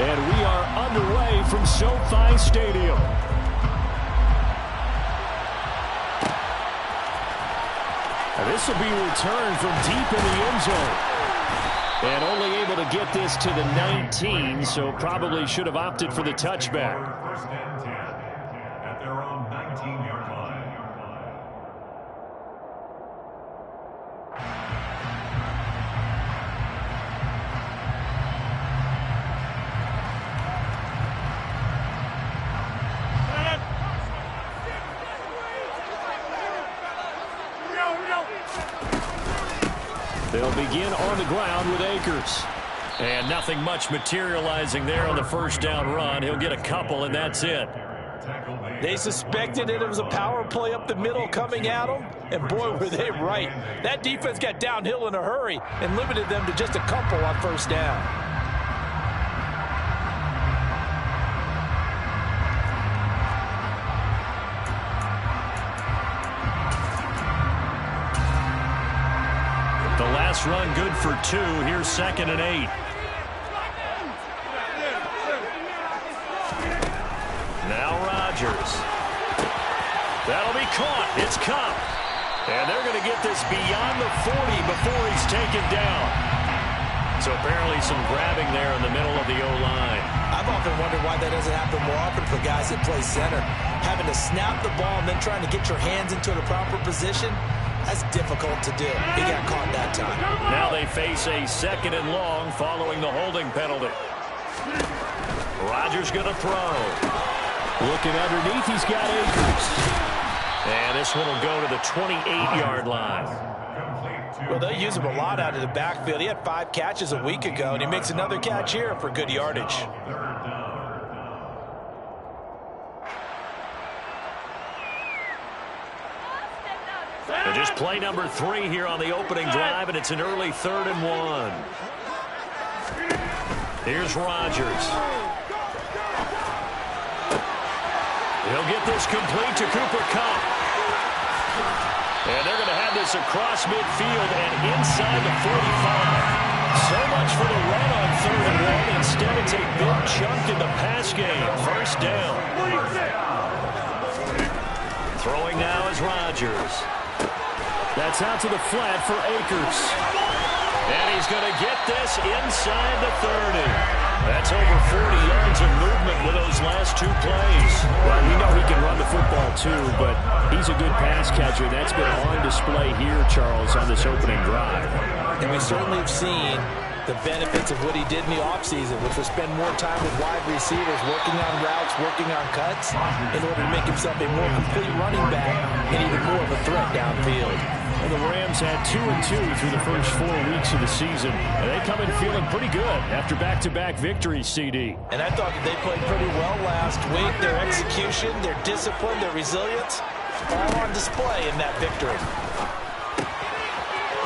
And we are underway from SoFi Stadium. And this will be returned from deep in the end zone. And only able to get this to the 19, so probably should have opted for the touchback. First and 10 at their own 19-yard line. They'll begin on the ground with Akers. And nothing much materializing there on the first down run. He'll get a couple, and that's it. They suspected it was a power play up the middle coming at them, and boy, were they right. That defense got downhill in a hurry and limited them to just a couple on first down. Last run good for 2. Here's 2nd and 8. Now Rodgers. That'll be caught. It's Cup. And they're going to get this beyond the 40 before he's taken down. So apparently some grabbing there in the middle of the O-line. I've often wondered why that doesn't happen more often for guys that play center. Having to snap the ball and then trying to get your hands into the proper position, that's difficult to do. He got caught that time. Now they face a 2nd and long following the holding penalty. Rodgers going to throw. Looking underneath, he's got Akers. And this one will go to the 28-yard line. Well, they'll use him a lot out of the backfield. He had 5 catches a week ago, and he makes another catch here for good yardage. And just play number 3 here on the opening drive, and it's an early 3rd and 1. Here's Rodgers. He'll get this complete to Cooper Kupp. And they're going to have this across midfield and inside the 45. So much for the run on 3rd and 1. Instead, it's a big chunk in the pass game. First down. Throwing now is Rodgers. That's out to the flat for Akers. And he's going to get this inside the 30. That's over 40 yards of movement with those last 2 plays. Well, we know he can run the football too, but he's a good pass catcher. That's been on display here, Charles, on this opening drive. And we certainly have seen the benefits of what he did in the offseason, which was spend more time with wide receivers, working on routes, working on cuts, in order to make himself a more complete running back and even more of a threat downfield. And the Rams had 2-2 through the first 4 weeks of the season. And they come in feeling pretty good after back-to-back victories, CD. And I thought that they played pretty well last week. Their execution, their discipline, their resilience, all on display in that victory.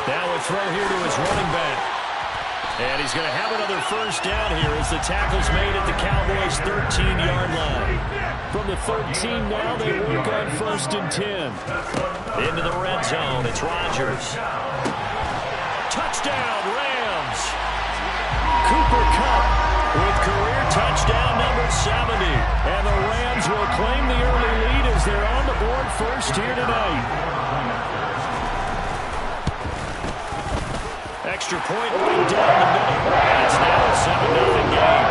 Now a throw here to his running back. And he's going to have another first down here as the tackle's made at the Cowboys' 13-yard line. From the 13 now, they work on 1st and 10. Into the red zone, it's Rodgers. Touchdown, Rams! Cooper Kupp with career touchdown number 70. And the Rams will claim the early lead as they're on the board first here tonight. Extra point right down the middle. It's now a 7-0 game.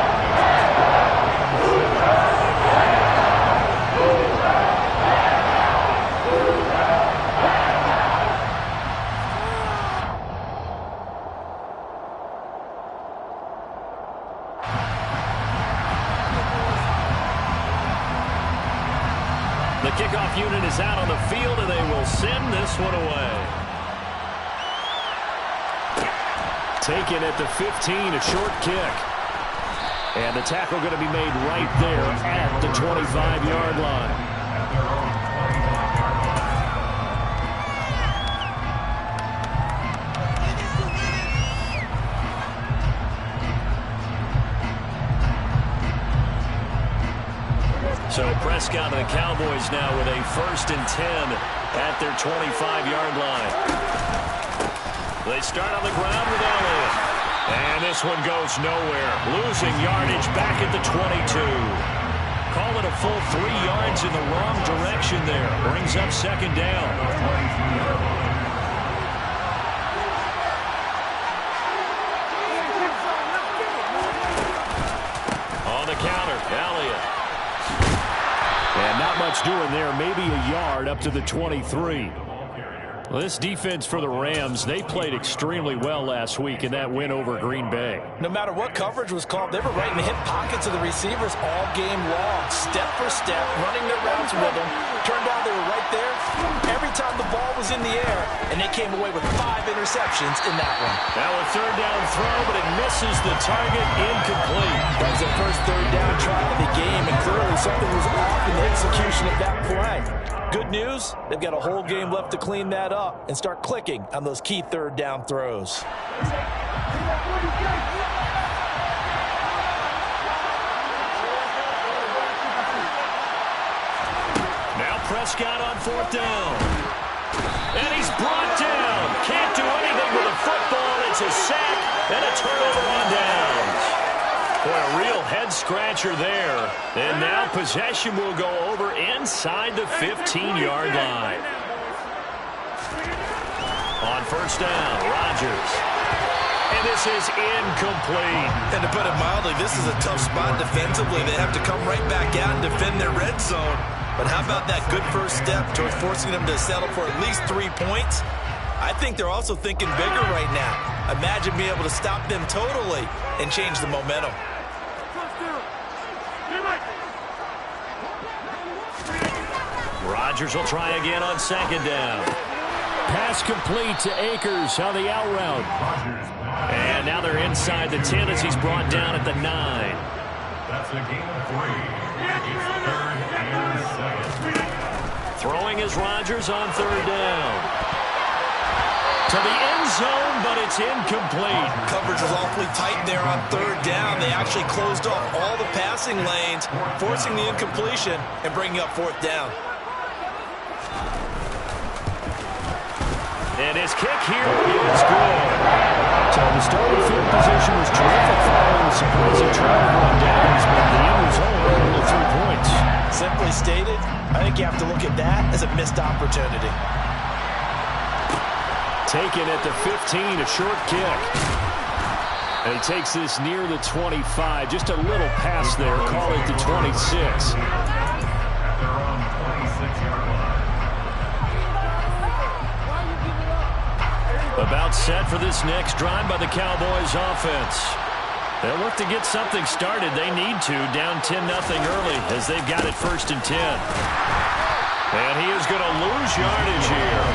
The kickoff unit is out on the field, and they will send this one away. Taken at the 15, a short kick. And the tackle going to be made right there at the 25-yard line. So Prescott and the Cowboys now with a 1st and 10 at their 25-yard line. They start on the ground with Elliott. And this one goes nowhere. Losing yardage back at the 22. Call it a full 3 yards in the wrong direction there. Brings up second down. On the counter, Elliott. And not much doing there. Maybe a yard up to the 23. Well, this defense for the Rams, they played extremely well last week in that win over Green Bay. No matter what coverage was called, they were right in the hip pockets of the receivers all game long, step for step, running their routes with them. Turned out they were right there every time the ball was in the air, and they came away with 5 interceptions in that one. Now a third down throw, but it misses the target, incomplete. That was the first third down try of the game, and clearly something was off in the execution of that play. Good news, they've got a whole game left to clean that up and start clicking on those key third down throws. Now Prescott on 4th down. And he's brought down. Can't do anything with a football. It's a sack and a turnover on downs. Boy, a real head-scratcher there. And now possession will go over inside the 15-yard line. On 1st down, Rodgers. And this is incomplete. And to put it mildly, this is a tough spot defensively. They have to come right back out and defend their red zone. But how about that good first step towards forcing them to settle for at least 3 points? I think they're also thinking bigger right now. Imagine being able to stop them totally and change the momentum. Rodgers will try again on 2nd down. Pass complete to Akers on the out route. And now they're inside the 10 as he's brought down at the 9. That's a gain of 3. It's 3rd and 2. Throwing is Rodgers on 3rd down. To the end zone, but it's incomplete. Coverage was awfully tight there on 3rd down. They actually closed off all the passing lanes, forcing the incompletion and bringing up 4th down. And his kick here is good. So the starting field position was terrific following the surprising travel on downs, but the end result only 3 points. Simply stated, I think you have to look at that as a missed opportunity. Taken at the 15, a short kick. And he takes this near the 25. Just a little pass there. Call it the 26. About set for this next drive by the Cowboys offense. They'll look to get something started. They need to, down 10-0 early as they've got it 1st and 10. And he is going to lose yardage here.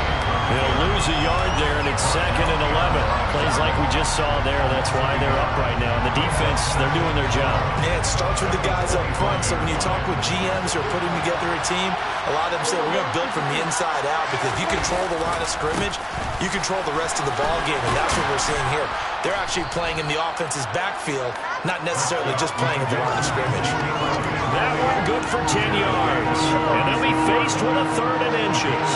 He'll lose a yard there, and it's 2nd and 11. Plays like we just saw there. That's why they're up right now. And the defense, they're doing their job. Yeah, it starts with the guys up front. So when you talk with GMs who are putting together a team, a lot of them say we're going to build from the inside out because if you control the line of scrimmage, you control the rest of the ball game, and that's what we're seeing here. They're actually playing in the offense's backfield, not necessarily just playing at the line of scrimmage. That one good for 10 yards. And they'll be faced with a 3rd and inches.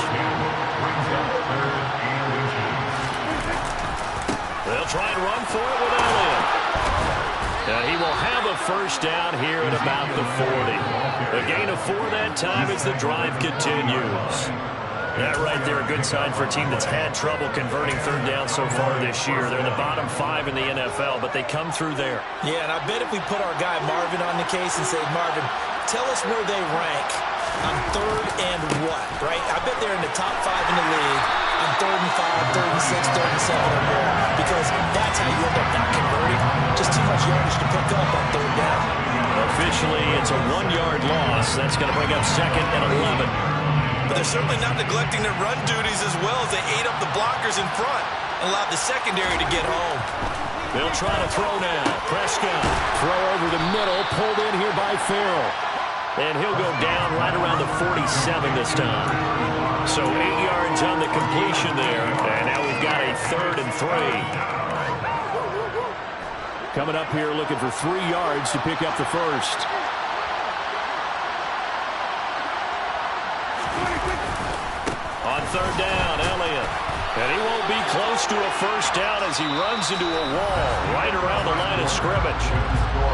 They'll try and run for it with Elliott. And he will have a 1st down here at about the 40. A gain of 4 that time as the drive continues. That right there, a good sign for a team that's had trouble converting 3rd down so far this year. They're in the bottom 5 in the NFL, but they come through there. Yeah, and I bet if we put our guy Marvin on the case and say, Marvin, tell us where they rank on 3rd and what, right? I bet they're in the top 5 in the league on 3rd and 5, 3rd and 6, 3rd and 7 or more, because that's how you end up not converting. Just too much yardage to pick up on 3rd down. Officially, it's a 1-yard loss. That's going to bring up 2nd and 11. But they're certainly not neglecting their run duties as well as they ate up the blockers in front and allowed the secondary to get home. They'll try to throw now. Prescott, throw over the middle, pulled in here by Farrell. And he'll go down right around the 47 this time. So 8 yards on the completion there. And now we've got a 3rd and 3. Coming up here looking for 3 yards to pick up the 1st. On 3rd down, Elliott. And he won't be close to a first down as he runs into a wall right around the line of scrimmage.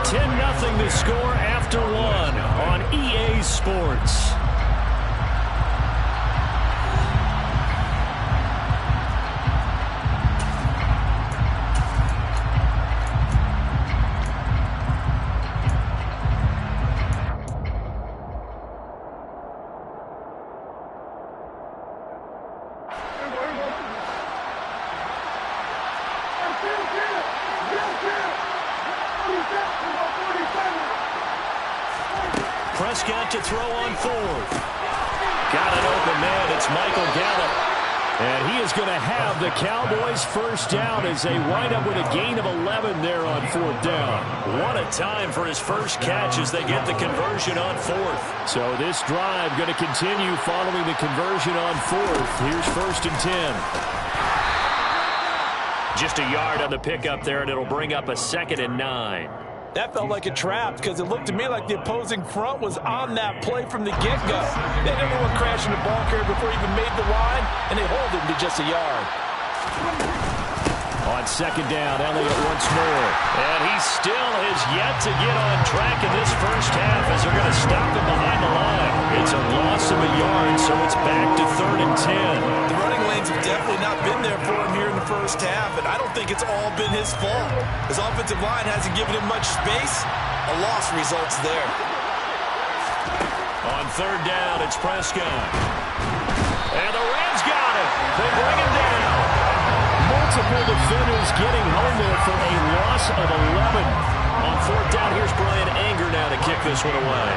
10-0 the score after one on EA Sports. Prescott to throw on fourth. Got an open man. It's Michael Gallup. And he is going to have the Cowboys first down as they wind up with a gain of 11 there on fourth down. What a time for his first catch as they get the conversion on fourth. So this drive going to continue following the conversion on fourth. Here's 1st and 10. Just a yard on the pickup there, and it'll bring up a 2nd and 9. That felt like a trap because it looked to me like the opposing front was on that play from the get-go. They never went crashing the ball carrier before he even made the line, and they hold him to just a yard. On 2nd down, Elliott once more. And he still has yet to get on track in this first half as they're going to stop him behind the line. It's a loss of a yard, so it's back to 3rd and 10. The running lanes have definitely not been there for him here in the first half, and I don't think it's all been his fault. His offensive line hasn't given him much space. A loss results there. On 3rd down, it's Prescott. And the Rams got him. They bring him down. Multiple defenders getting home there for a loss of 11. On 4th down, here's Brian Anger now to kick this one away.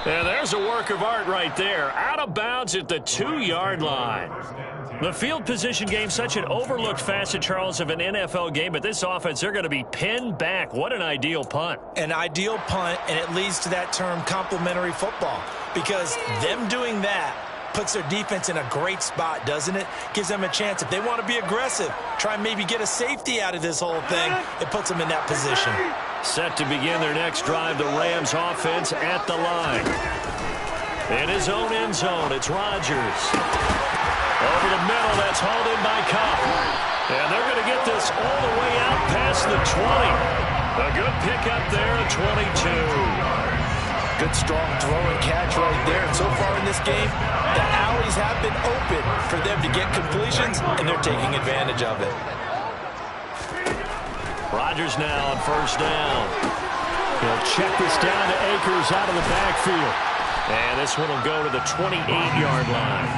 And there's a work of art right there. Out of bounds at the 2-yard line. The field position game, such an overlooked facet, Charles, of an NFL game. But this offense, they're going to be pinned back. What an ideal punt. An ideal punt, and it leads to that term complementary football. Because them doing that puts their defense in a great spot, doesn't it? Gives them a chance. If they want to be aggressive, try and maybe get a safety out of this whole thing, it puts them in that position. Set to begin their next drive, the Rams offense at the line. In his own end zone, it's Rodgers. Over the middle, that's hauled in by Cup. And they're going to get this all the way out past the 20. A good pickup there at 22. Good strong throw and catch right there. And so far in this game, the alleys have been open for them to get completions, and they're taking advantage of it. Rodgers now on 1st down. He'll check this down to Akers out of the backfield. And this one will go to the 28-yard line.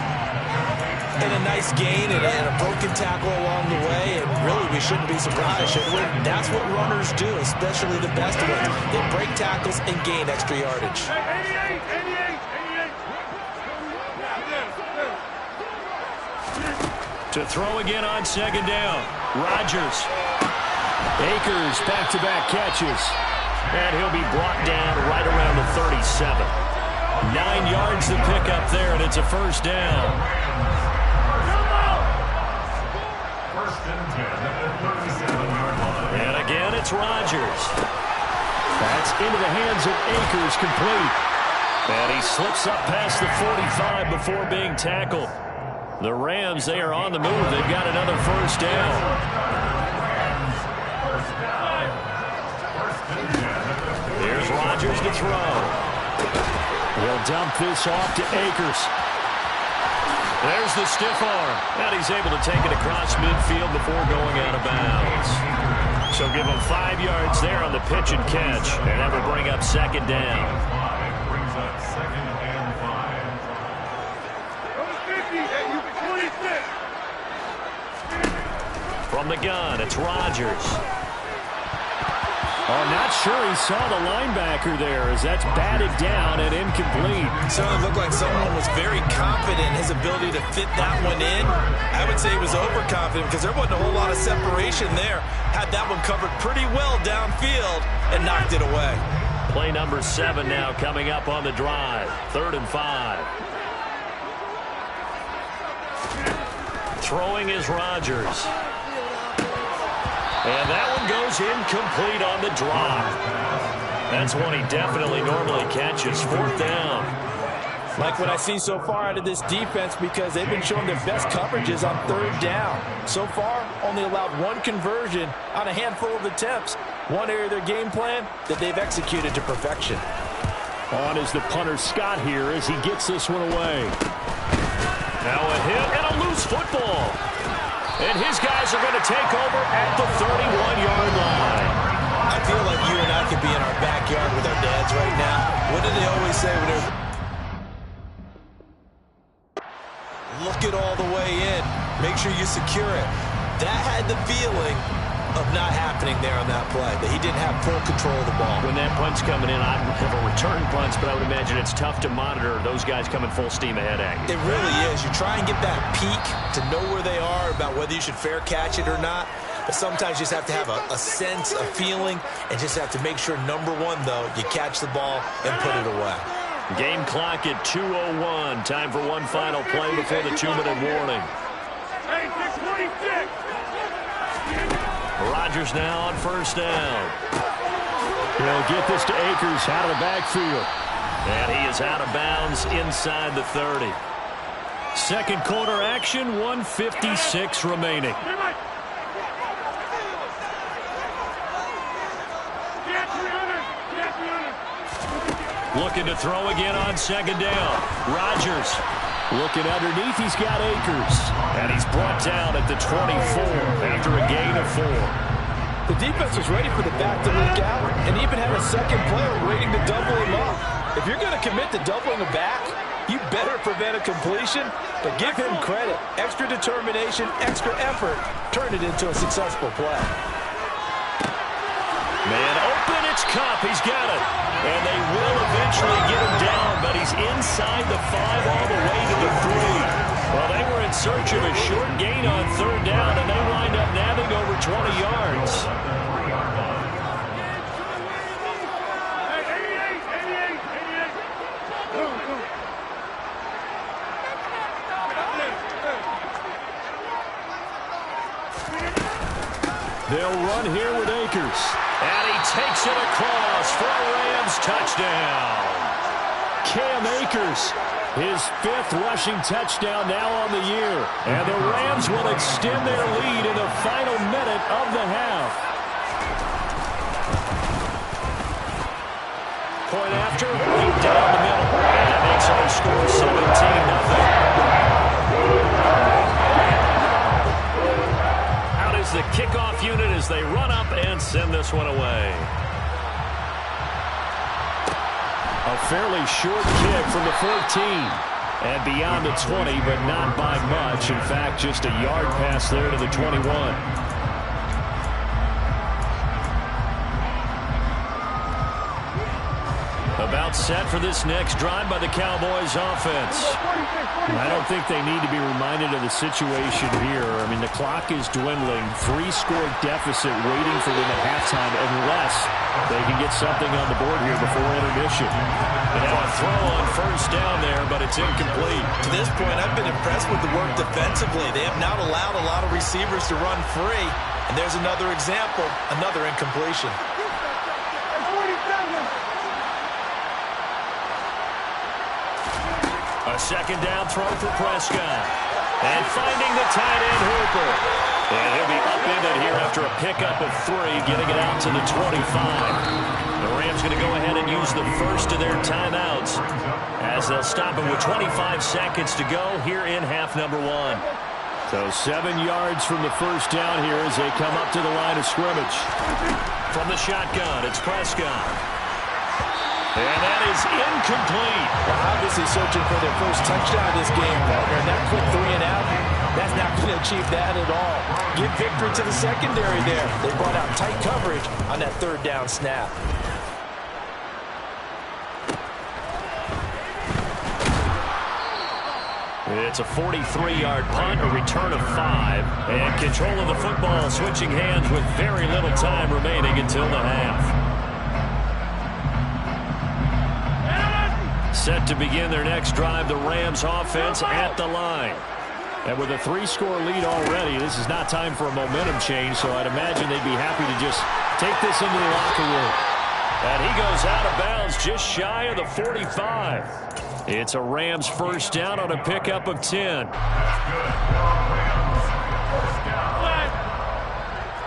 And a nice gain and a broken tackle along the way. And really, we shouldn't be surprised, should we? That's what runners do, especially the best ones. They break tackles and gain extra yardage. To throw again on 2nd down. Rodgers. Akers back-to-back catches. And he'll be brought down right around the 37. 9 yards to pick up there, and it's a 1st down. And again, it's Rodgers. That's into the hands of Akers, complete. And he slips up past the 45 before being tackled. The Rams, they are on the move. They've got another 1st down. Here's Rodgers to throw. He'll dump this off to Akers. There's the stiff arm. And he's able to take it across midfield before going out of bounds. So give him 5 yards there on the pitch and catch. And that will bring up 2nd down. Brings up 2nd and 5. From the gun, it's Rodgers. Oh, not sure he saw the linebacker there as that's batted down and incomplete. Certainly looked like someone was very confident in his ability to fit that one in. I would say he was overconfident because there wasn't a whole lot of separation there. Had that one covered pretty well downfield and knocked it away. Play number 7 now coming up on the drive. 3rd and 5. Throwing is Rodgers. And that one goes incomplete on the drop. That's one he definitely normally catches. 4th down. Like what I've seen so far out of this defense, because they've been showing their best coverages on 3rd down. So far, only allowed 1 conversion on a handful of attempts. One area of their game plan that they've executed to perfection. On is the punter Scott here as he gets this one away. Now a hit and a loose football. And his guys are going to take over at the 31-yard line. I feel like you and I could be in our backyard with our dads right now. What do they always say when they're... Look it all the way in. Make sure you secure it. That had the feeling of not happening there on that play, that he didn't have full control of the ball. When that punt's coming in, I have a return punch, but I would imagine it's tough to monitor those guys coming full steam ahead at you. It really is. You try and get that peek to know where they are, about whether you should fair catch it or not. But sometimes you just have to have a sense, a feeling, and just have to make sure, number one, though, you catch the ball and put it away. Game clock at 2:01. Time for one final play before the 2-minute warning. Rodgers now on 1st down. He'll get this to Akers out of the backfield. And he is out of bounds inside the 30. Second quarter action, 1:56 remaining. Looking to throw again on 2nd down. Rodgers looking underneath. He's got Akers. And he's brought down at the 24 after a gain of 4. The defense was ready for the back to leak out and even had a second player waiting to double him up. If you're going to commit to doubling a back, you better prevent a completion, but give him credit. Extra determination, extra effort, turned it into a successful play. Man open, it's Kupp. He's got it. And they will eventually get him down, but he's inside the 5 all the way to the 3. Well, they were in search of a short gain on 3rd down, and they wind up nabbing over 20 yards. They'll run here with Akers. And he takes it across for a Rams touchdown. Cam Akers, his 5th rushing touchdown now on the year. And the Rams will extend their lead in the final minute of the half. Point after, deep down the middle. And that makes our score 17-0. Out is the kickoff unit as they run up and send this one away. A fairly short kick from the 14. And beyond the 20, but not by much. In fact, just a yard pass there to the 21. About set for this next drive by the Cowboys offense. I don't think they need to be reminded of the situation here. I mean, the clock is dwindling. 3-score deficit waiting for them at halftime unless they can get something on the board here before intermission. And now a throw on 1st down there, but it's incomplete. To this point, I've been impressed with the work defensively. They have not allowed a lot of receivers to run free. And there's another example, another incompletion. A 2nd down throw for Prescott. And finding the tight end Hooper. And he'll be upended here after a pickup of 3, getting it out to the 25. The Rams going to go ahead and use the first of their timeouts as they'll stop him with 25 seconds to go here in half number 1. So 7 yards from the 1st down here as they come up to the line of scrimmage. From the shotgun, it's Prescott. And that is incomplete. Well, obviously searching for their first touchdown this game, partner. And that quick 3 and out, that's not going to achieve that at all. Give victory to the secondary there. They brought out tight coverage on that 3rd down snap. It's a 43-yard punt, a return of 5. And control of the football switching hands with very little time remaining until the half. Set to begin their next drive, the Rams offense at the line. And with a 3-score lead already, this is not time for a momentum change, so I'd imagine they'd be happy to just take this into the locker room. And he goes out of bounds just shy of the 45. It's a Rams first down on a pickup of 10.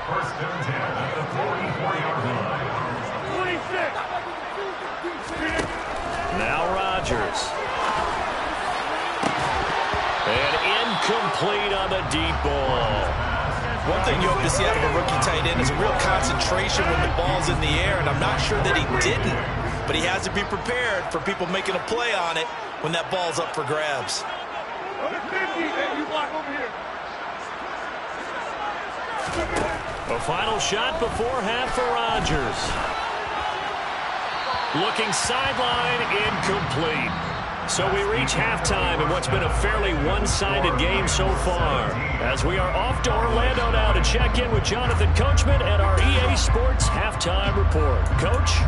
First and 10 at the 44-yard line. 26. Now Rodgers. And incomplete on the deep ball. One thing you hope to see out of a rookie tight end is a real concentration when the ball's in the air, and I'm not sure that he didn't, but he has to be prepared for people making a play on it when that ball's up for grabs. A final shot before half for Rodgers. Looking sideline, incomplete. So we reach halftime in what's been a fairly one-sided game so far. As we are off to Orlando now to check in with Jonathan Coachman and our EA Sports Halftime Report. Coach?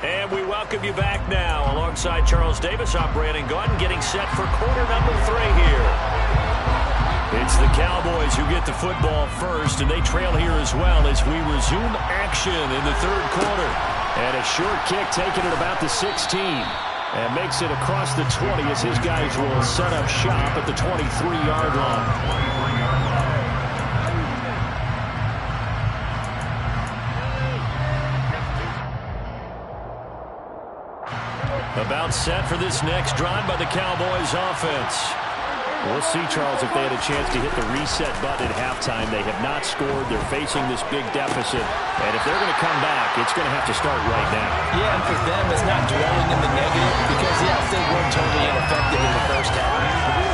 And we welcome you back now. Alongside Charles Davis, I'm Brandon Gaudin, getting set for quarter number 3 here. It's the Cowboys who get the football first, and they trail here as well as we resume action in the third quarter. And a short kick taken at about the 16. And makes it across the 20 as his guys will set up shop at the 23-yard line. About set for this next drive by the Cowboys offense. We'll see, Charles, if they had a chance to hit the reset button at halftime. They have not scored. They're facing this big deficit. And if they're going to come back, it's going to have to start right now. Yeah, and for them, it's not dwelling in the negative because, yes, they weren't totally ineffective in the first half.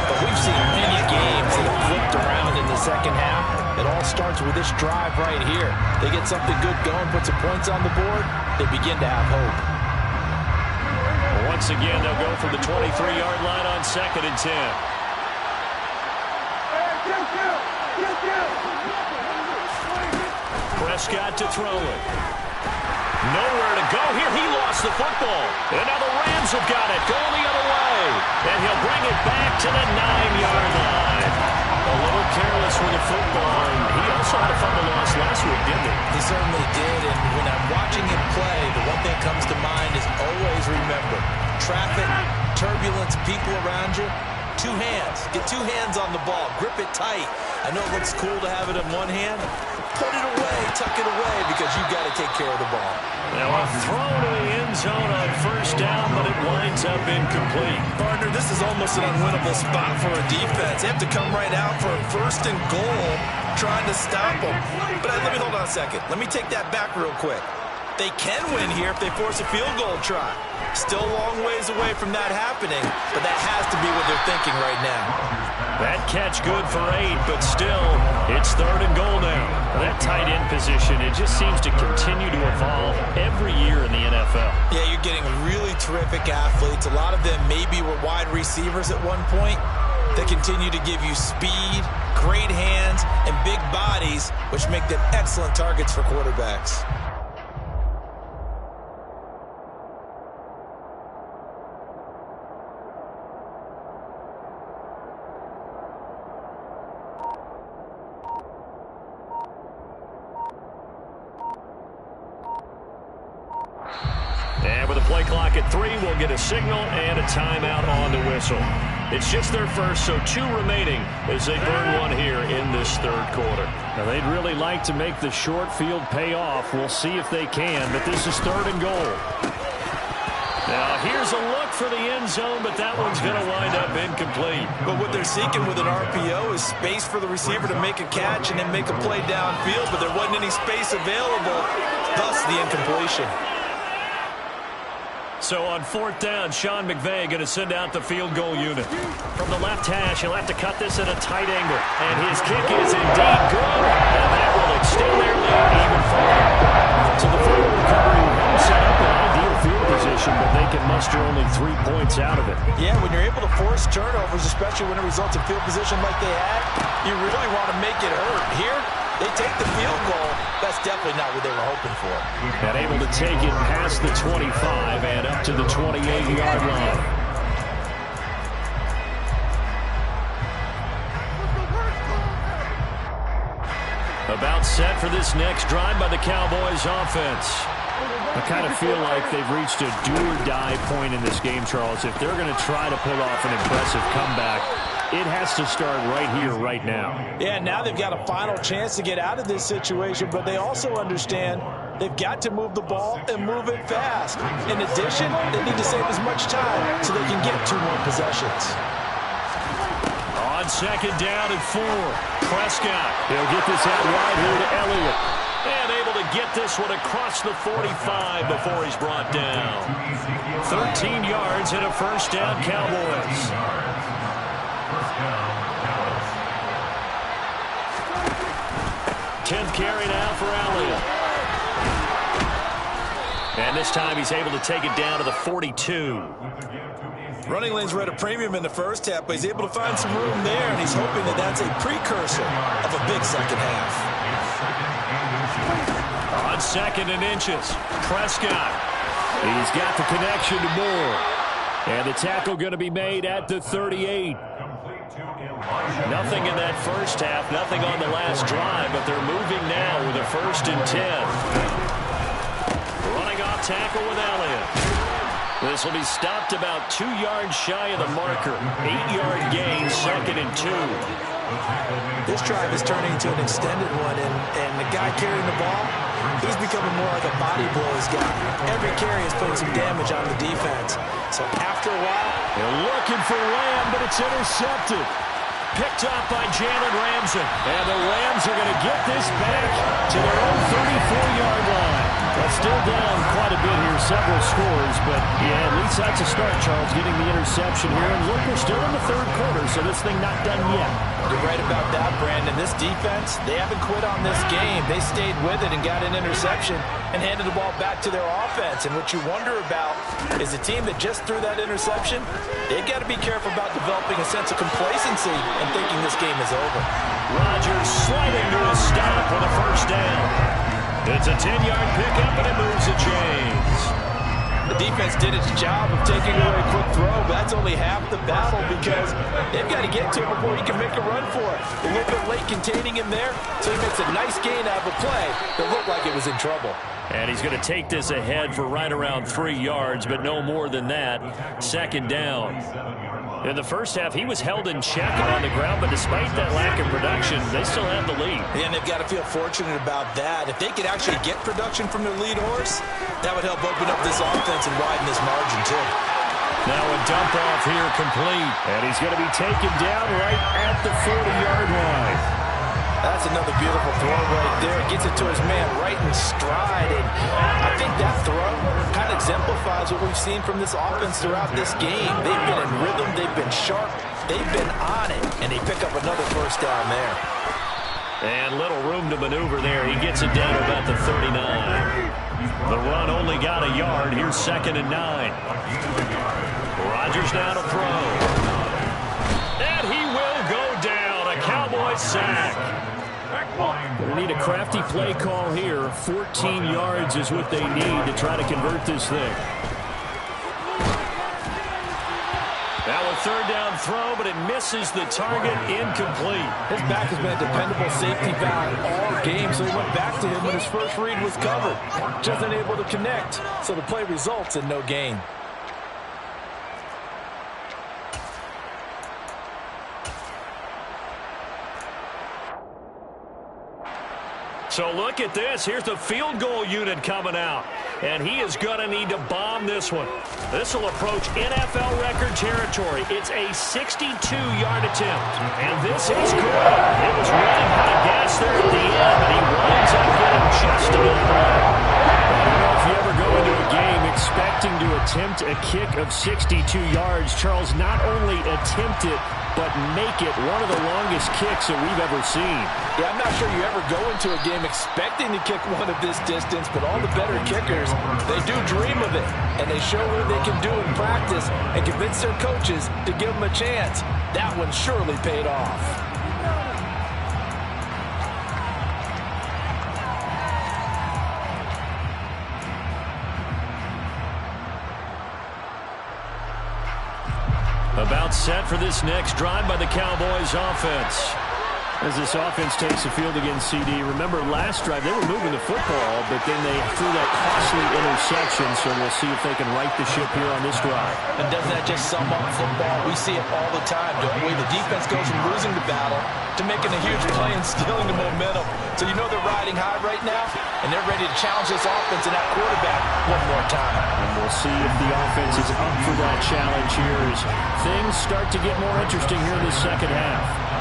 But we've seen many games that have flipped around in the second half. It all starts with this drive right here. They get something good going, put some points on the board, they begin to have hope. Once again, they'll go from the 23-yard line on 2nd and 10. Prescott to throw it. Nowhere to go here. He lost the football. And now the Rams have got it. Going the other way. And he'll bring it back to the 9-yard line. A little careless with the football. And he also had a fumble loss last week, didn't he? He certainly did. And when I'm watching him play, the one thing that comes to mind is always remember, traffic, turbulence, people around you, 2 hands. Get 2 hands on the ball. Grip it tight. I know it looks cool to have it in one hand. Put it away, tuck it away, because you've got to take care of the ball. Now a throw to the end zone on first down, but it winds up incomplete. Partner, this is almost an unwinnable spot for a defense. They have to come right out for a 1st and goal, trying to stop them. But let me hold on a second. Let me take that back real quick. They can win here if they force a field goal try. Still a long ways away from that happening, but that has to be what they're thinking right now. That catch good for 8, but still, it's 3rd and goal now. That tight end position, it just seems to continue to evolve every year in the NFL. Yeah, you're getting really terrific athletes. A lot of them maybe were wide receivers at one point. They continue to give you speed, great hands, and big bodies, which make them excellent targets for quarterbacks. And with a play clock at 3, we'll get a signal and a timeout on the whistle. It's just their first, so 2 remaining as they burn one here in this third quarter. Now, they'd really like to make the short field pay off. We'll see if they can, but this is 3rd and goal. Now, here's a look for the end zone, but that one's going to wind up incomplete. But what they're seeking with an RPO is space for the receiver to make a catch and then make a play downfield, but there wasn't any space available, thus the incompletion. So on 4th down, Sean McVay going to send out the field goal unit. From the left hash, he'll have to cut this at a tight angle. And his kick is indeed good. And that will extend their lead even further. So the field recovery will set up an ideal field position, but they can muster only 3 points out of it. Yeah, when you're able to force turnovers, especially when it results in field position like they had, you really want to make it hurt. Here, They take the field goal. That's definitely not what they were hoping for. And able to take it past the 25 and up to the 28-yard line. About set for this next drive by the Cowboys offense. I kind of feel like they've reached a do-or-die point in this game, Charles. If they're going to try to pull off an impressive comeback, it has to start right here, right now. Yeah, now they've got a final chance to get out of this situation, but they also understand they've got to move the ball and move it fast. In addition, they need to save as much time so they can get 2 more possessions. On second down and 4, Prescott. He'll get this out wide here to Elliott. And able to get this one across the 45 before he's brought down. 13 yards and a first down, Cowboys. 10th carry now for Elliott. And this time he's able to take it down to the 42. Running lanes were at a premium in the first half, but he's able to find some room there, and he's hoping that that's a precursor of a big second half. On second and inches, Prescott. He's got the connection to Moore. And the tackle going to be made at the 38. Nothing in that first half, nothing on the last drive, but they're moving now with a 1st and 10. Running off tackle with Elliott. This will be stopped about 2 yards shy of the marker. 8-yard gain, 2nd and 2. This drive is turning into an extended one, and the guy carrying the ball, he's becoming more like a body blows guy. Every carry is putting some damage on the defense. So after a while, they're looking for Lamb, but it's intercepted. Picked up by Jalen Ramsey. And the Rams are going to get this back to their own 34-yard line. That's still down quite a bit here, several scores, but yeah, at least that's a start, Charles, getting the interception here. And look, we're still in the 3rd quarter, so this thing not done yet. You're right about that, Brandon. This defense, they haven't quit on this game. They stayed with it and got an interception and handed the ball back to their offense. And what you wonder about is the team that just threw that interception, they've got to be careful about developing a sense of complacency and thinking this game is over. Rodgers sliding to a stop for the first down. It's a 10-yard pickup, and it moves the chains. The defense did its job of taking away a quick throw, but that's only half the battle because they've got to get to him before he can make a run for it. A little bit late containing him there, so he makes a nice gain out of a play that looked like it was in trouble. And he's going to take this ahead for right around 3 yards, but no more than that. 2nd down. In the first half, he was held in check on the ground, but despite that lack of production, they still have the lead. And they've got to feel fortunate about that. If they could actually get production from their lead horse, that would help open up this offense and widen this margin, too. Now a dump off here complete. And he's going to be taken down right at the 40-yard line. That's another beautiful throw right there. Gets it to his man right in stride. And I think that throw kind of exemplifies what we've seen from this offense throughout this game. They've been in rhythm. They've been sharp. They've been on it. And they pick up another first down there. And little room to maneuver there. He gets it down to about the 39. The run only got a yard. Here's 2nd and 9. Rodgers now to throw. And he will go down. A Cowboys sack. They need a crafty play call here. 14 yards is what they need to try to convert this thing. Now a 3rd down throw, but it misses the target, incomplete. His back has been a dependable safety valve all game, so he went back to him when his first read was covered. Just unable to connect, so the play results in no gain. So look at this. Here's the field goal unit coming out. And he is going to need to bomb this one. This will approach NFL record territory. It's a 62-yard attempt. And this is good. It was running out of gas there at the end, but he winds up getting just enough back. I don't know if you ever go into a game expecting to attempt a kick of 62 yards. Charles, not only attempt it, but make it one of the longest kicks that we've ever seen. Yeah, I'm not sure you ever go into a game expecting to kick one of this distance, but all the better kickers, they do dream of it, and they show what they can do in practice and convince their coaches to give them a chance. That one surely paid off. About set for this next drive by the Cowboys offense. As this offense takes the field against CD, remember last drive they were moving the football, but then they threw that costly interception, so we'll see if they can right the ship here on this drive. And doesn't that just sum up football? We see it all the time, don't we? The defense goes from losing the battle to making a huge play and stealing the momentum. So you know they're riding high right now, and they're ready to challenge this offense and that quarterback one more time. And we'll see if the offense is up for that challenge here as things start to get more interesting here in the second half.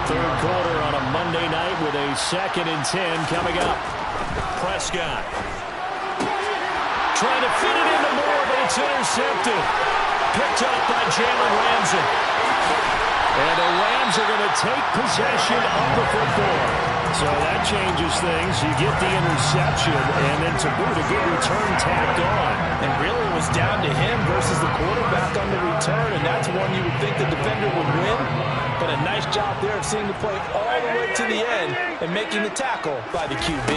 Third quarter on a Monday night with a 2nd and 10 coming up. Prescott trying to fit it into Moore, but it's intercepted. Picked up by Jalen Ramsey. And the Rams are going to take possession of the football. So that changes things. You get the interception, and then to boot, a good return tacked on. And really it was down to him versus the quarterback on the return, and that's one you would think the defender would win. But a nice job there of seeing the play all the way to the end and making the tackle by the QB.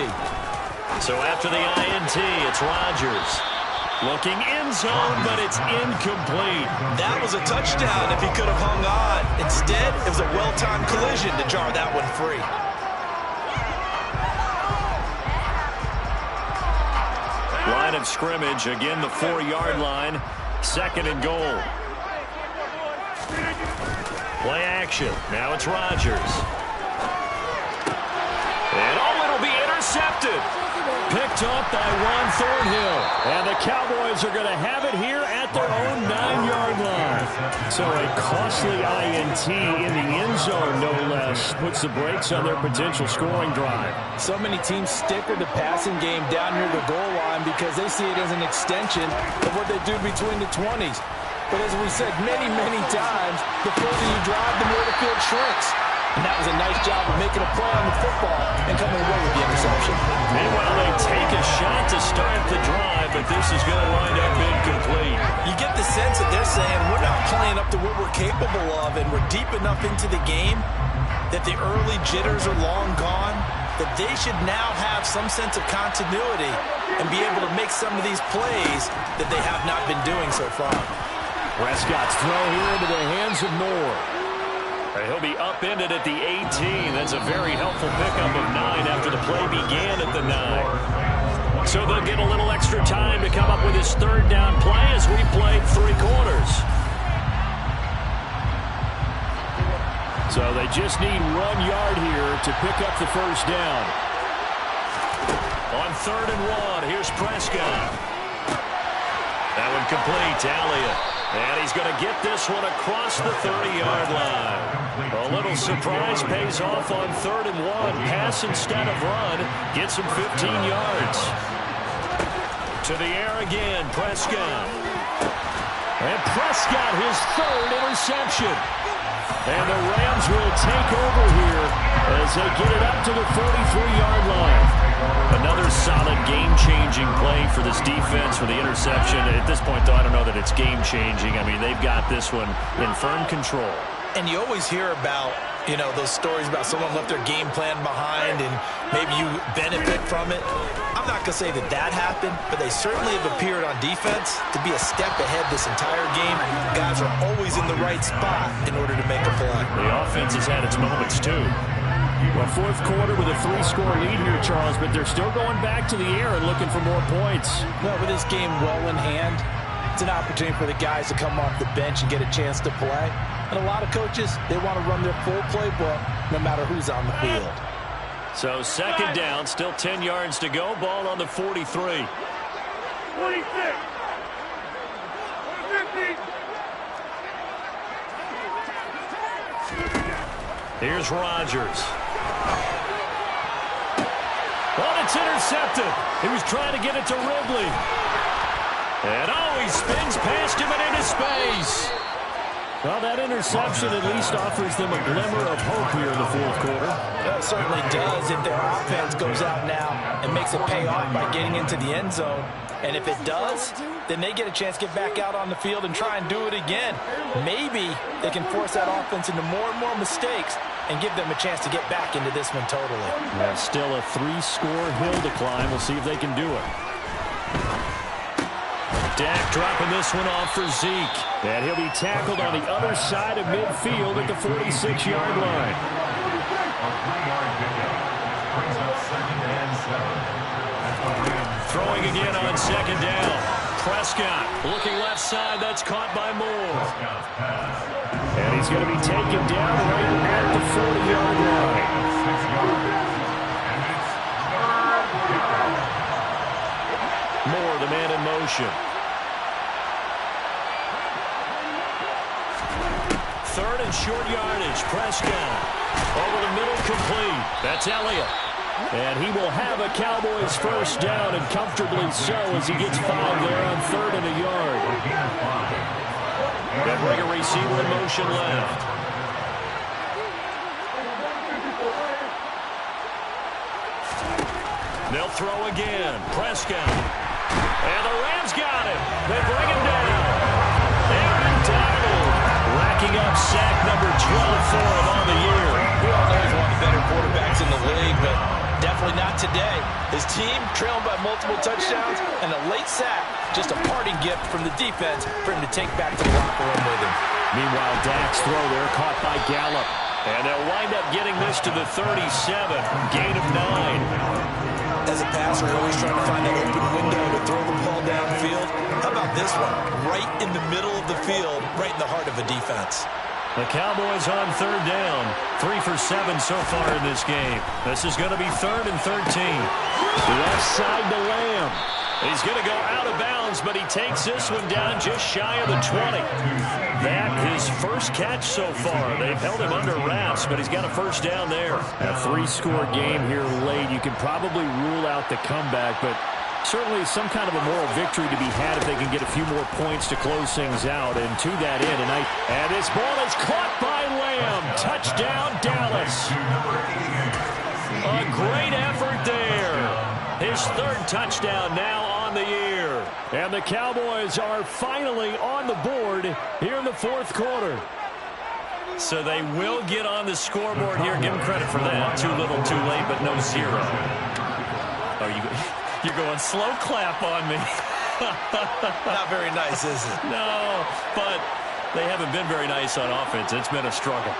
So after the INT, it's Rodgers. Looking end zone, but it's incomplete. That was a touchdown if he could have hung on. Instead, it was a well-timed collision to jar that one free. Line of scrimmage, again the 4-yard line. 2nd and goal. Play action. Now it's Rodgers. And it'll be intercepted. Picked up by Juan Thornhill. And the Cowboys are going to have it here at their own 9-yard line. So a costly INT in the end zone, no less, puts the brakes on their potential scoring drive. So many teams stick with the passing game down near the goal line because they see it as an extension of what they do between the 20s. But as we said many, many times, the further you drive, the more the field shrinks. And that was a nice job of making a play on the football and coming away with the interception. Meanwhile, they take a shot to start the drive, but this is going to wind up incomplete. You get the sense that they're saying we're not playing up to what we're capable of, and we're deep enough into the game that the early jitters are long gone, that they should now have some sense of continuity and be able to make some of these plays that they have not been doing so far. Prescott's throw here into the hands of Moore. He'll be upended at the 18. That's a very helpful pickup of 9 after the play began at the 9. So they'll get a little extra time to come up with his 3rd down play as we played 3 quarters. So they just need 1 yard here to pick up the 1st down. On 3rd and 1, here's Prescott. That one complete to Elliott. And he's going to get this one across the 30-yard line. A little surprise pays off on 3rd and 1. Pass instead of run. Gets him 15 yards. To the air again, Prescott. And Prescott, his 3rd interception. And the Rams will take over here as they get it up to the 43-yard line. Another solid game-changing play for this defense for the interception. At this point, though, I don't know that it's game-changing. I mean, they've got this one in firm control. And you always hear about, you know, those stories about someone left their game plan behind and maybe you benefit from it. I'm not going to say that that happened, but they certainly have appeared on defense to be a step ahead this entire game. Guys are always in the right spot in order to make a play. The offense has had its moments, too. Well, 4th quarter with a 3-score lead here, Charles, but they're still going back to the air and looking for more points. Well, with this game well in hand, it's an opportunity for the guys to come off the bench and get a chance to play. And a lot of coaches, they want to run their full playbook no matter who's on the field. So 2nd down, still 10 yards to go. Ball on the 43. 46. Here's Rodgers. Oh, it's intercepted. He was trying to get it to Ridley. And he spins past him and into space. Well, that interception at least offers them a glimmer of hope here in the 4th quarter. It certainly does if their offense goes out now and makes it pay off by getting into the end zone. And if it does, then they get a chance to get back out on the field and try and do it again. Maybe they can force that offense into more and more mistakes and give them a chance to get back into this one totally. Yeah, still a 3-score hill to climb. We'll see if they can do it. Dak dropping this one off for Zeke. And he'll be tackled on the other side of midfield at the 46-yard line. Throwing again on second down. Prescott looking left side. That's caught by Moore. And he's going to be taken down right at the 40-yard line. Moore, the man in motion. Third and short yardage. Prescott over the middle, complete. That's Elliott. And he will have a Cowboys first down, and comfortably so, as he gets 5 there on third and a yard. They'll bring a receiver in motion left. They'll throw again. Prescott. And the Rams got him. They bring him down. Aaron Donald racking up sack number 12 for him on the year. We all know he's one of the better quarterbacks in the league, but definitely not today. His team trailing by multiple touchdowns, and a late sack, just a parting gift from the defense for him to take back to the locker room with him. Meanwhile, Dak's throw there caught by Gallup. And they'll wind up getting this to the 37, gain of 9. As a passer, you're always trying to find an open window to throw the ball downfield. How about this one? Right in the middle of the field, right in the heart of a defense. The Cowboys on third down. 3 for 7 so far in this game. This is going to be 3rd and 13. Left side to Lamb. He's going to go out of bounds, but he takes this one down just shy of the 20. That his first catch so far. They've held him under wraps, but he's got a first down there. A 3-score game here late. You can probably rule out the comeback, but certainly some kind of a moral victory to be had if they can get a few more points to close things out. And to that end, and this ball is caught by Lamb. Touchdown, Dallas. A great effort there. His 3rd touchdown now on the year. And the Cowboys are finally on the board here in the 4th quarter. So they will get on the scoreboard here. Give them credit for that. Too little, too late, but no 0. Oh, you're going slow clap on me. Not very nice, is it? No, but they haven't been very nice on offense. It's been a struggle.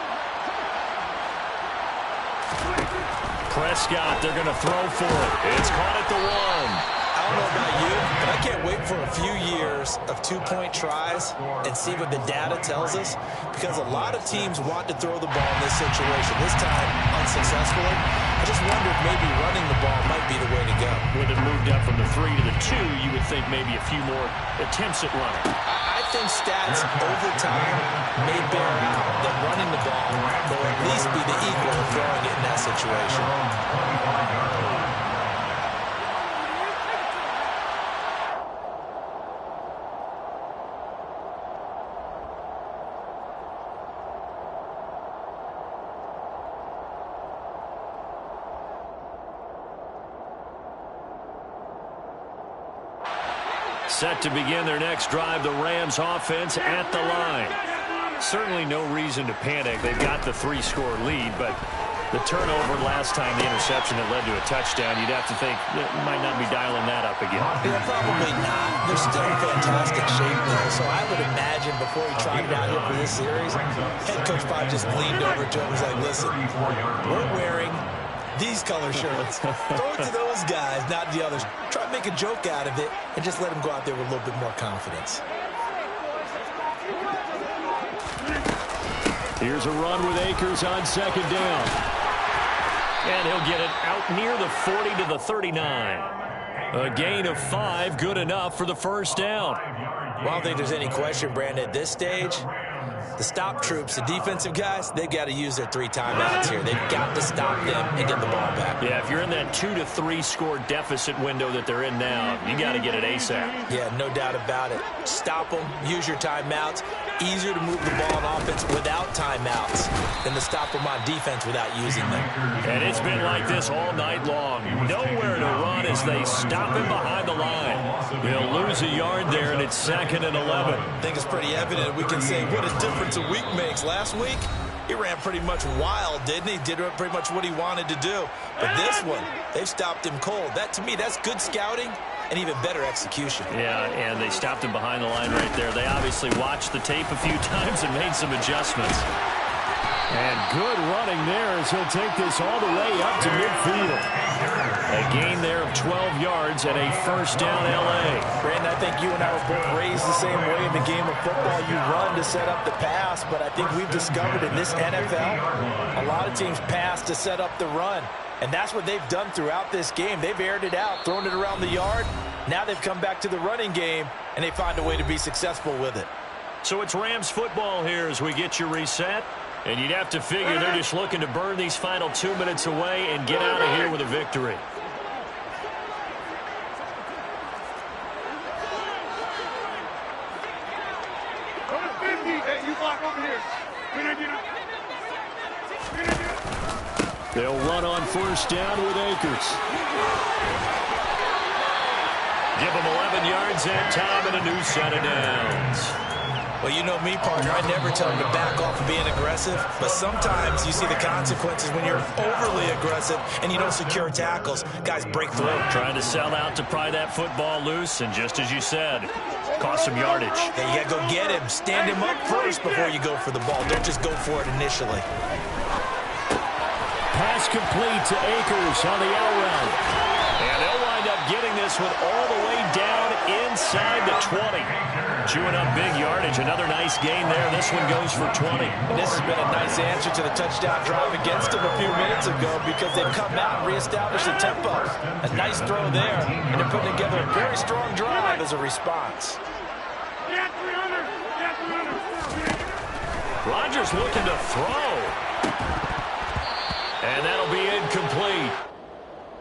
Prescott, they're going to throw for it. It's caught at the 1. I don't know about you, but I can't wait for a few years of 2-point tries and see what the data tells us, because a lot of teams want to throw the ball in this situation. This time, unsuccessfully. I just wonder if maybe running the ball might be the way to go. With it moved up from the 3 to the 2, you would think maybe a few more attempts at running. I think stats over time may bear out that running the ball will at least be the equal of throwing it in that situation. Set to begin their next drive, the Rams offense at the line. Certainly no reason to panic. They've got the 3-score lead, but the turnover last time, the interception that led to a touchdown, you'd have to think that might not be dialing that up again. Yeah, probably not. They're still in fantastic shape, though, so I would imagine before he tried it out here for this series, head coach probably just leaned over to him and was like, listen, we're wearing these color shirts. Throw it to those guys, not the others. Try to make a joke out of it and just let them go out there with a little bit more confidence. Here's a run with Akers on second down. And he'll get it out near the 40 to the 39. A gain of 5, good enough for the first down. Well, I don't think there's any question, Brandon, at this stage, the stop troops, the defensive guys, they've got to use their 3 timeouts here. They've got to stop them and get the ball back. Yeah, if you're in that 2 to 3 score deficit window that they're in now, you got to get it ASAP. Yeah, no doubt about it. Stop them, use your timeouts. Easier to move the ball on offense without timeouts than to stop them on defense without using them. And it's been like this all night long. Nowhere to run as they stop him behind the line. They'll lose a yard there, and it's 2nd and 11. I think it's pretty evident. We can say what a difference a week makes. Last week, he ran pretty much wild, didn't he? Did pretty much what he wanted to do. But this one, they've stopped him cold. That, to me, that's good scouting and even better execution. Yeah, and they stopped him behind the line right there. They obviously watched the tape a few times and made some adjustments. And good running there as he'll take this all the way up to midfield. A gain there of 12 yards and a first down L.A. Brandon, I think you and I were both raised the same way in the game of football. You run to set up the pass, but I think we've discovered in this NFL, a lot of teams pass to set up the run. And that's what they've done throughout this game. They've aired it out, thrown it around the yard. Now they've come back to the running game, and they find a way to be successful with it. So it's Rams football here as we get you reset. And you'd have to figure they're just looking to burn these final 2 minutes away and get out of here with a victory. They'll run on first down with Akers. Give them 11 yards and time and a new set of downs. Well, you know me, partner. I never tell them to back off of being aggressive, but sometimes you see the consequences when you're overly aggressive and you don't secure tackles. Guys break through. Trying to sell out to pry that football loose, and just as you said, cost some yardage. Yeah, you got to go get him. Stand him up first before you go for the ball. Don't just go for it initially. Pass complete to Akers on the out route. And they'll wind up getting this one all the way down inside the 20. Chewing up big yardage. Another nice gain there. This one goes for 20. And this has been a nice answer to the touchdown drive against them a few minutes ago because they've come out and reestablished the tempo. A nice throw there, and they're putting together a very strong drive as a response. Rodgers looking to throw. And that'll be incomplete.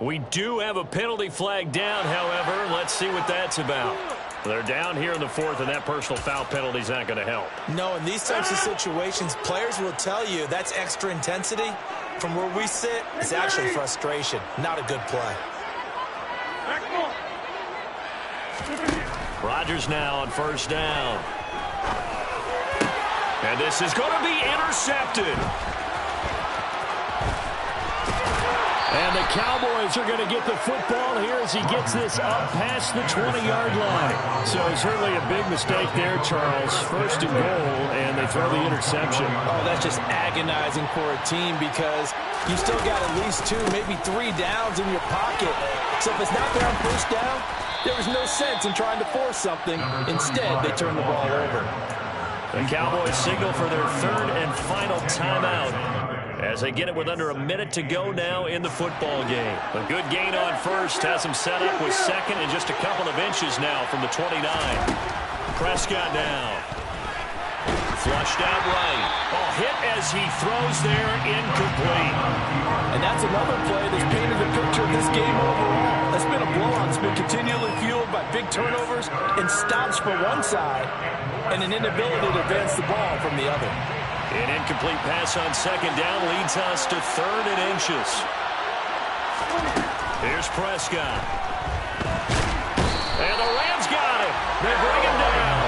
We do have a penalty flag down, however. Let's see what that's about. They're down here in the fourth, and that personal foul penalty is not going to help. No, in these types of situations, players will tell you that's extra intensity. From where we sit, it's actually frustration, not a good play. Rodgers now on first down. And this is going to be intercepted. And the Cowboys are going to get the football here as he gets this up past the 20-yard line. So certainly a big mistake there, Charles. First and goal, and they throw the interception. Oh, that's just agonizing for a team because you still got at least 2, maybe 3 downs in your pocket. So if it's not there on first down, there was no sense in trying to force something. Instead, they turn the ball over. The Cowboys signal for their third and final timeout as they get it with under a minute to go now in the football game. A good gain on first has them set up with second and just a couple of inches now from the 29. Prescott now. Flushed out right. Oh, hit as he throws there, incomplete. And that's another play that's painted the picture of this game overall. It's been a blowout. It's been continually fueled by big turnovers and stops for one side and an inability to advance the ball from the other. An incomplete pass on second down leads us to third and inches. Here's Prescott. And the Rams got him. They bring him down.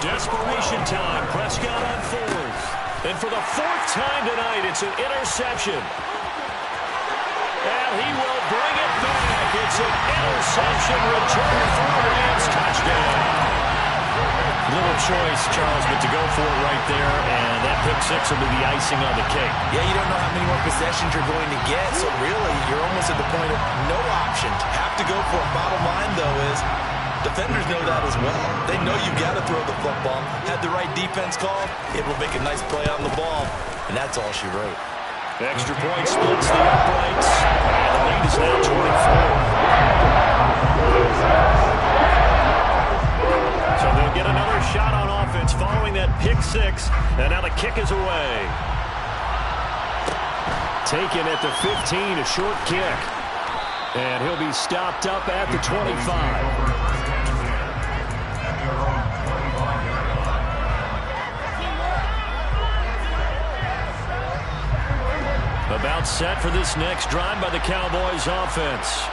Desperation time. Prescott on fourth. And for the 4th time tonight, it's an interception. And he will bring it back. It's an interception return for the Rams. Touchdown. Little choice, Charles, but to go for it right there, and that pick-6 will be the icing on the cake. Yeah, you don't know how many more possessions you're going to get, so really, you're almost at the point of no options. Have to go for it. Bottom line, though, is defenders know that as well. They know you've got to throw the football. Had the right defense called, it will make a nice play on the ball, and that's all she wrote. Extra point splits the uprights, and the lead is now 24. So they'll get another shot on offense following that pick-6, and now the kick is away. Taken at the 15, a short kick. And he'll be stopped up at the 25. About set for this next drive by the Cowboys offense.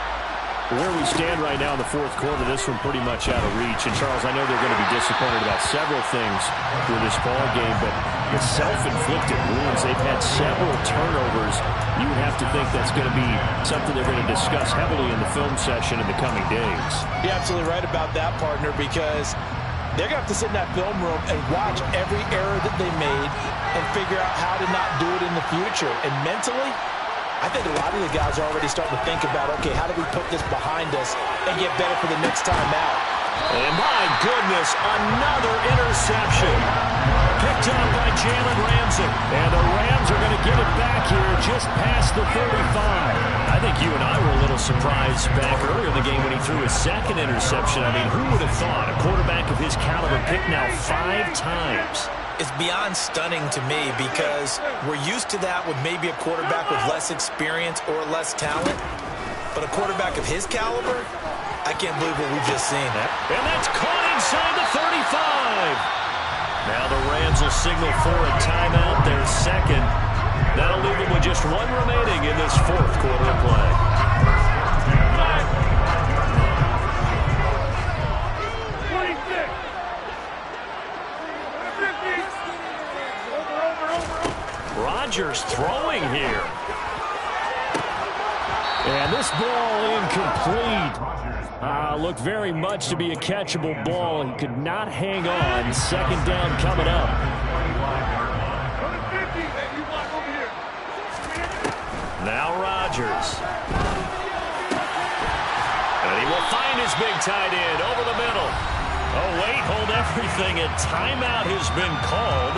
Where we stand right now in the fourth quarter, this one pretty much out of reach. And, Charles, I know they're going to be disappointed about several things with this ball game, but the self-inflicted wounds, they've had several turnovers. You would have to think that's going to be something they're going to discuss heavily in the film session in the coming days. You're absolutely right about that, partner, because they're going to have to sit in that film room and watch every error that they made and figure out how to not do it in the future. And mentally, I think a lot of the guys are already starting to think about, okay, how do we put this behind us and get better for the next time out? And my goodness, another interception. Picked up by Jalen Ramsey. And the Rams are going to get it back here just past the 35. I think you and I were a little surprised back earlier in the game when he threw his second interception. I mean, who would have thought a quarterback of his caliber picked now 5 times? It's beyond stunning to me because we're used to that with maybe a quarterback with less experience or less talent. But a quarterback of his caliber, I can't believe what we've just seen. And that's caught inside the 35. Now the Rams will signal for a timeout, their second. That'll leave them with just 1 remaining in this fourth quarter of play. Rodgers throwing here. And this ball incomplete. Looked very much to be a catchable ball. He could not hang on. Second down coming up. Now Rodgers. And he will find his big tight end over the middle. Oh, wait, hold everything. A timeout has been called.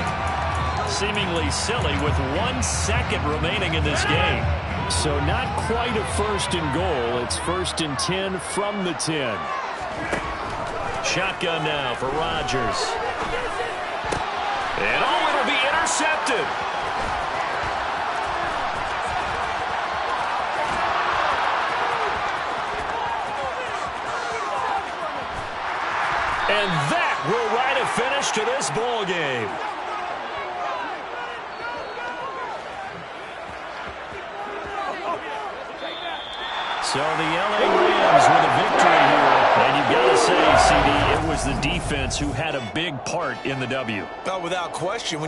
Seemingly silly with 1 second remaining in this game. So not quite a 1st and goal. It's 1st and 10 from the 10. Shotgun now for Rodgers. And oh, it'll be intercepted. And that will write a finish to this ball game. So the LA Rams with a victory here. And you've got to say, CD, it was the defense who had a big part in the W. Well, without question.